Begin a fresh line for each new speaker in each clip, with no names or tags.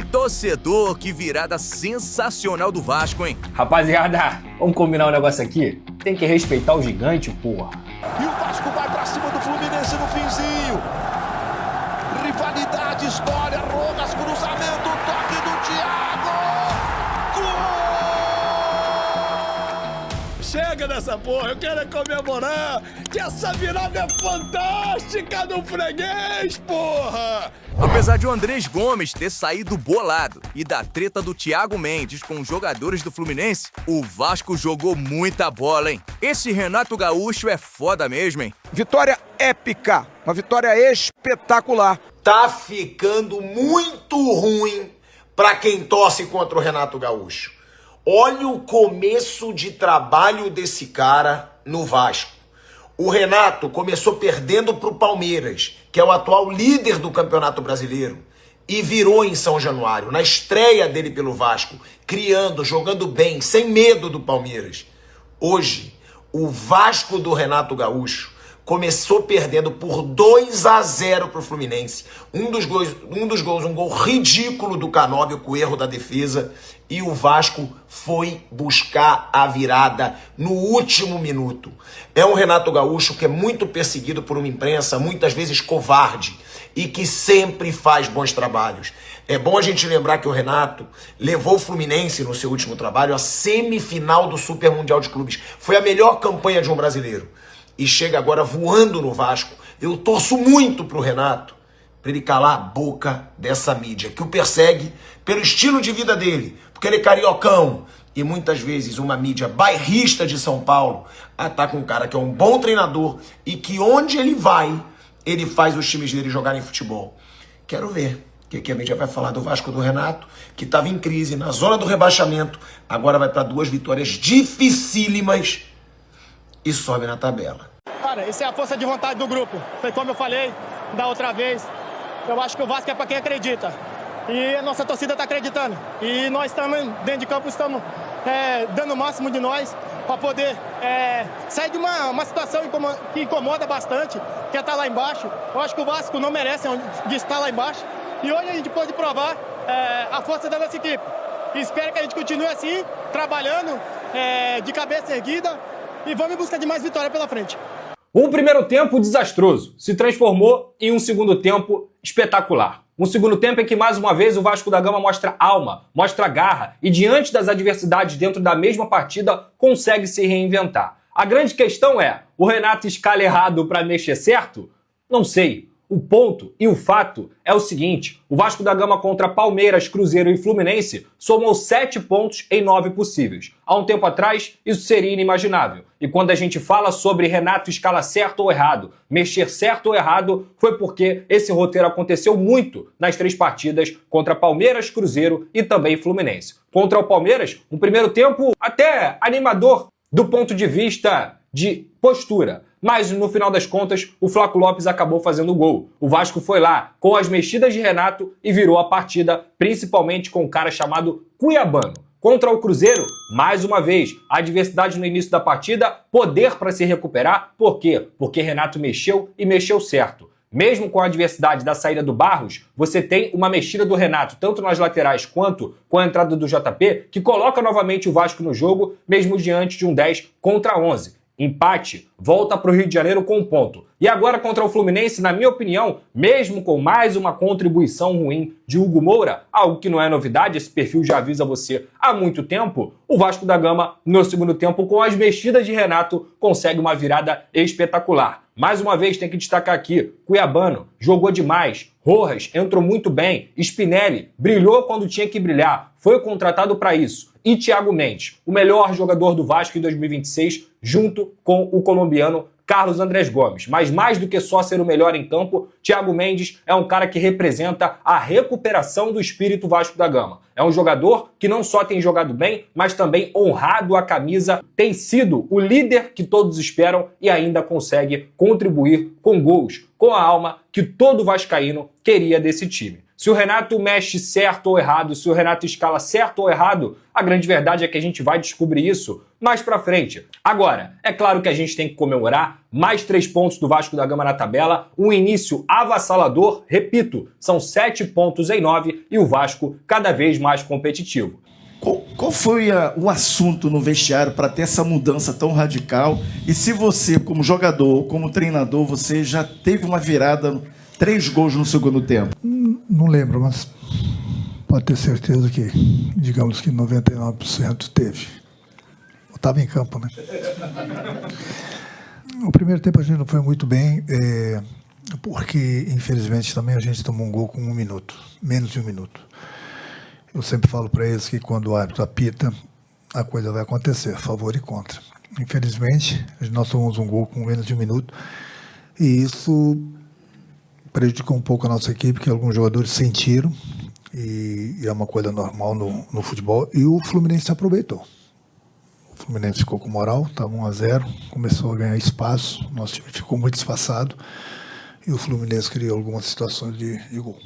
torcedor, que virada sensacional do Vasco, hein?
Rapaziada, vamos combinar um negócio aqui? Tem que respeitar o gigante, porra.
E o Vasco vai pra cima do Fluminense no finzinho. Rivalidade, história, Rojas, cruzamento, toque do Thiago. Gol! Chega dessa porra, eu quero comemorar que essa virada é fantástica do freguês, porra!
Apesar de o Andrés Gomes ter saído bolado e da treta do Thiago Mendes com os jogadores do Fluminense, o Vasco jogou muita bola, hein? Esse Renato Gaúcho é foda mesmo, hein?
Vitória épica, uma vitória espetacular.
Tá ficando muito ruim pra quem torce contra o Renato Gaúcho. Olha o começo de trabalho desse cara no Vasco. O Renato começou perdendo pro Palmeiras, que é o atual líder do Campeonato Brasileiro, e virou em São Januário, na estreia dele pelo Vasco, criando, jogando bem, sem medo do Palmeiras. Hoje, o Vasco do Renato Gaúcho começou perdendo por 2-0 pro Fluminense. Um dos gols, um gol ridículo do Canóbio com o erro da defesa, e o Vasco foi buscar a virada no último minuto. É um Renato Gaúcho que é muito perseguido por uma imprensa, muitas vezes covarde, e que sempre faz bons trabalhos. É bom a gente lembrar que o Renato levou o Fluminense no seu último trabalho à semifinal do Super Mundial de Clubes. Foi a melhor campanha de um brasileiro. E chega agora voando no Vasco. Eu torço muito pro Renato, para ele calar a boca dessa mídia, que o persegue pelo estilo de vida dele, porque ele é cariocão, e muitas vezes uma mídia bairrista de São Paulo ataca um cara que é um bom treinador e que onde ele vai, ele faz os times dele jogarem futebol. Quero ver o que a mídia vai falar do Vasco do Renato, que estava em crise, na zona do rebaixamento, agora vai para 2 vitórias dificílimas e sobe na tabela.
Cara, essa é a força de vontade do grupo. Foi como eu falei da outra vez. Eu acho que o Vasco é para quem acredita. E a nossa torcida está acreditando. E nós estamos dentro de campo, estamos dando o máximo de nós para poder sair de uma situação que incomoda bastante, que é estar lá embaixo. Eu acho que o Vasco não merece de estar lá embaixo. E hoje a gente pode provar a força da nossa equipe. E espero que a gente continue assim, trabalhando de cabeça erguida, e vamos em busca de mais vitória pela frente.
Um primeiro tempo desastroso se transformou em um segundo tempo espetacular. Um segundo tempo em que, mais uma vez, o Vasco da Gama mostra alma, mostra garra e, diante das adversidades dentro da mesma partida, consegue se reinventar. A grande questão é, o Renato escala errado para mexer certo? Não sei. O ponto e o fato é o seguinte: o Vasco da Gama contra Palmeiras, Cruzeiro e Fluminense somou 7 pontos em 9 possíveis. Há um tempo atrás, isso seria inimaginável. E quando a gente fala sobre Renato escala certo ou errado, mexer certo ou errado, foi porque esse roteiro aconteceu muito nas 3 partidas contra Palmeiras, Cruzeiro e também Fluminense. Contra o Palmeiras, um primeiro tempo até animador do ponto de vista de postura. Mas, no final das contas, o Flaco Lopes acabou fazendo o gol. O Vasco foi lá com as mexidas de Renato e virou a partida, principalmente com um cara chamado Cuiabano. Contra o Cruzeiro, mais uma vez, a adversidade no início da partida, poder para se recuperar. Por quê? Porque Renato mexeu e mexeu certo. Mesmo com a adversidade da saída do Barros, você tem uma mexida do Renato, tanto nas laterais quanto com a entrada do JP, que coloca novamente o Vasco no jogo, mesmo diante de um 10 contra 11. Empate, volta para o Rio de Janeiro com um ponto. E agora contra o Fluminense, na minha opinião, mesmo com mais uma contribuição ruim de Hugo Moura, algo que não é novidade, esse perfil já avisa você há muito tempo, o Vasco da Gama, no segundo tempo, com as mexidas de Renato, consegue uma virada espetacular. Mais uma vez, tem que destacar aqui, Cuiabano jogou demais, Rojas entrou muito bem, Spinelli brilhou quando tinha que brilhar, foi contratado para isso. E Thiago Mendes, o melhor jogador do Vasco em 2026, junto com o colombiano Carlos Andrés Gomes. Mas mais do que só ser o melhor em campo, Thiago Mendes é um cara que representa a recuperação do espírito Vasco da Gama. É um jogador que não só tem jogado bem, mas também honrado a camisa, tem sido o líder que todos esperam e ainda consegue contribuir com gols, com a alma que todo vascaíno queria desse time. Se o Renato mexe certo ou errado, se o Renato escala certo ou errado, a grande verdade é que a gente vai descobrir isso mais pra frente. Agora, é claro que a gente tem que comemorar mais 3 pontos do Vasco da Gama na tabela, um início avassalador, repito, são 7 pontos em 9 e o Vasco cada vez mais competitivo.
Qual foi o assunto no vestiário para ter essa mudança tão radical? E se você, como jogador, como treinador, você já teve uma virada, 3 gols no segundo tempo?
Não lembro, mas pode ter certeza que, digamos que 99% teve. Eu estava em campo, né? O primeiro tempo a gente não foi muito bem, porque, infelizmente, também a gente tomou um gol com 1 minuto, menos de 1 minuto. Eu sempre falo para eles que quando o árbitro apita, a coisa vai acontecer, favor e contra. Infelizmente, nós tomamos um gol com menos de 1 minuto, e isso prejudicou um pouco a nossa equipe, que alguns jogadores sentiram, e é uma coisa normal no futebol, e o Fluminense aproveitou. O Fluminense ficou com moral, estava 1-0, começou a ganhar espaço, nosso time ficou muito espaçado, e o Fluminense criou algumas situações de gol.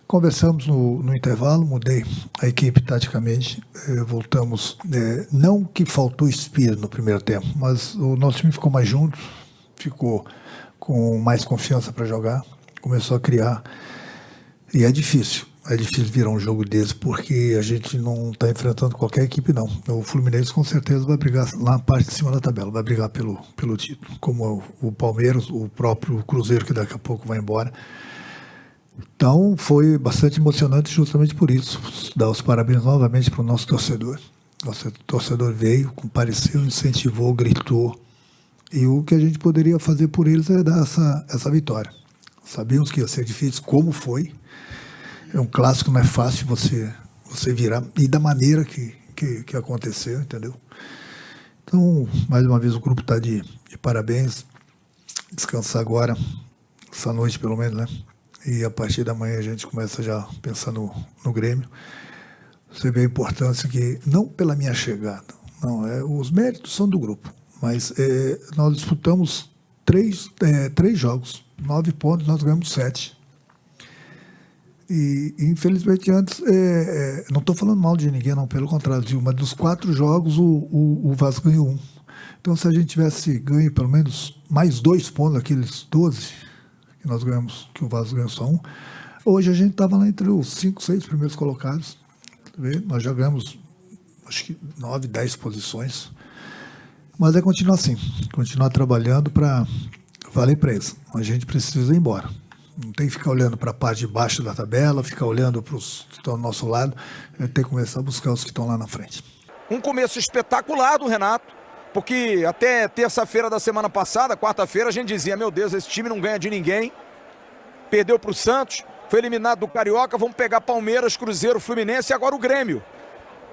Conversamos no intervalo, mudei a equipe taticamente, voltamos, não que faltou espírito no primeiro tempo, mas o nosso time ficou mais junto, ficou com mais confiança para jogar, começou a criar, e é difícil virar um jogo desse, porque a gente não está enfrentando qualquer equipe não. O Fluminense com certeza vai brigar lá na parte de cima da tabela, vai brigar pelo título, como o Palmeiras, o próprio Cruzeiro, que daqui a pouco vai embora. Então foi bastante emocionante justamente por isso. Dar os parabéns novamente para o nosso torcedor. Nosso torcedor veio, compareceu, incentivou, gritou. E o que a gente poderia fazer por eles é dar essa vitória. Sabíamos que ia ser difícil, como foi. É um clássico, não é fácil você virar. E da maneira que aconteceu, entendeu? Então, mais uma vez, o grupo está de parabéns. Descansar agora, essa noite pelo menos, né? E a partir da manhã a gente começa já a pensar no Grêmio. Você vê a importância que, não pela minha chegada, não, os méritos são do grupo, mas nós disputamos 3 jogos, 9 pontos, nós ganhamos 7. E infelizmente antes, não estou falando mal de ninguém, não, pelo contrário, viu? Mas dos 4 jogos o Vasco ganhou 1. Então se a gente tivesse ganho pelo menos mais 2 pontos, aqueles 12... que nós ganhamos, que o Vasco ganhou só 1. Hoje a gente estava lá entre os 5, 6 primeiros colocados. Nós já ganhamos, acho que 9, 10 posições. Mas é continuar assim, continuar trabalhando para valer preço. A gente precisa ir embora. Não tem que ficar olhando para a parte de baixo da tabela, ficar olhando para os que estão ao nosso lado. Tem que começar a buscar os que estão lá na frente.
Um começo espetacular do Renato. Porque até terça-feira da semana passada, quarta-feira, a gente dizia, meu Deus, esse time não ganha de ninguém. Perdeu para o Santos, foi eliminado do Carioca, vamos pegar Palmeiras, Cruzeiro, Fluminense e agora o Grêmio.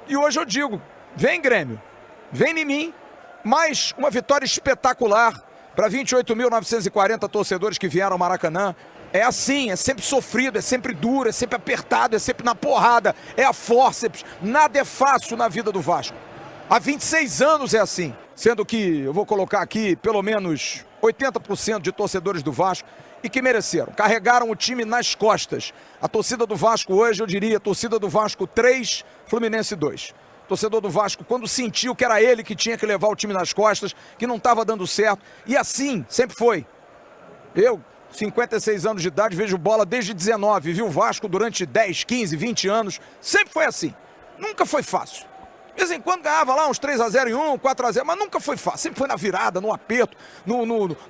E hoje eu digo, vem Grêmio, vem em mim, mais uma vitória espetacular para 28.940 torcedores que vieram ao Maracanã. É assim, é sempre sofrido, é sempre duro, é sempre apertado, é sempre na porrada, é a fórceps. Nada é fácil na vida do Vasco. Há 26 anos é assim, sendo que eu vou colocar aqui pelo menos 80% de torcedores do Vasco e que mereceram, carregaram o time nas costas. A torcida do Vasco hoje, eu diria, torcida do Vasco 3, Fluminense 2. Torcedor do Vasco, quando sentiu que era ele que tinha que levar o time nas costas, que não estava dando certo, e assim sempre foi. Eu, 56 anos de idade, vejo bola desde 19, vi o Vasco durante 10, 15, 20 anos, sempre foi assim, nunca foi fácil. De vez em quando ganhava lá uns 3-0 em 1, 4-0, mas nunca foi fácil. Sempre foi na virada, no aperto,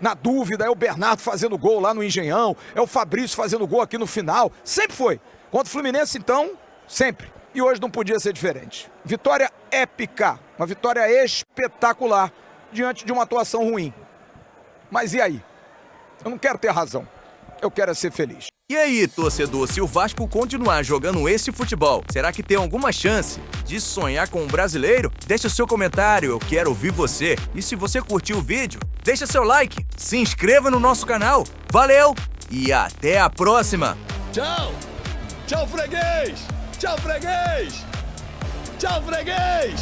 na dúvida. É o Bernardo fazendo gol lá no Engenhão, é o Fabrício fazendo gol aqui no final. Sempre foi. Contra o Fluminense, então, sempre. E hoje não podia ser diferente. Vitória épica, uma vitória espetacular diante de uma atuação ruim. Mas e aí? Eu não quero ter razão. Eu quero é ser feliz.
E aí, torcedor, se o Vasco continuar jogando esse futebol, será que tem alguma chance de sonhar com um brasileiro? Deixa o seu comentário, eu quero ouvir você. E se você curtiu o vídeo, deixa seu like, se inscreva no nosso canal. Valeu e até a próxima!
Tchau! Tchau, freguês! Tchau, freguês! Tchau, freguês!